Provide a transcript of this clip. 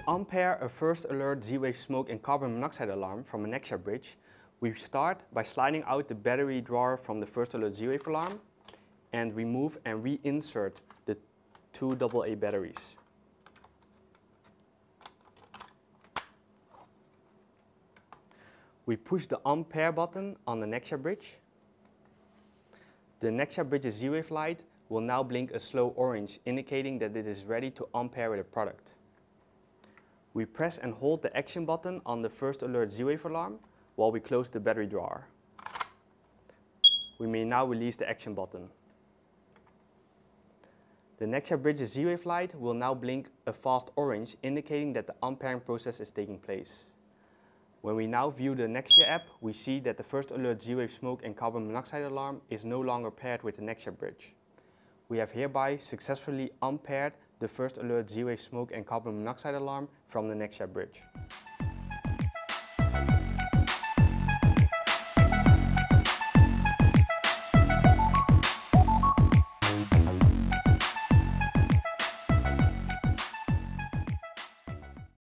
unpair a first alert Z-wave smoke and carbon monoxide alarm from a Nexia bridge, we start by sliding out the battery drawer from the first alert Z-wave alarm and remove and reinsert the two AA batteries. We push the Unpair button on the Nexia bridge. The Nexia bridge's Z-wave light will now blink a slow orange, indicating that it is ready to unpair with a product. We press and hold the action button on the first alert Z-wave alarm while we close the battery drawer. We may now release the action button. The Nexia bridge's Z-wave light will now blink a fast orange, indicating that the unpairing process is taking place. When we now view the Nexia app, we see that the first alert Z-wave smoke and carbon monoxide alarm is no longer paired with the Nexia bridge. We have hereby successfully unpaired the first alert Z-wave smoke and carbon monoxide alarm from the Nexia bridge.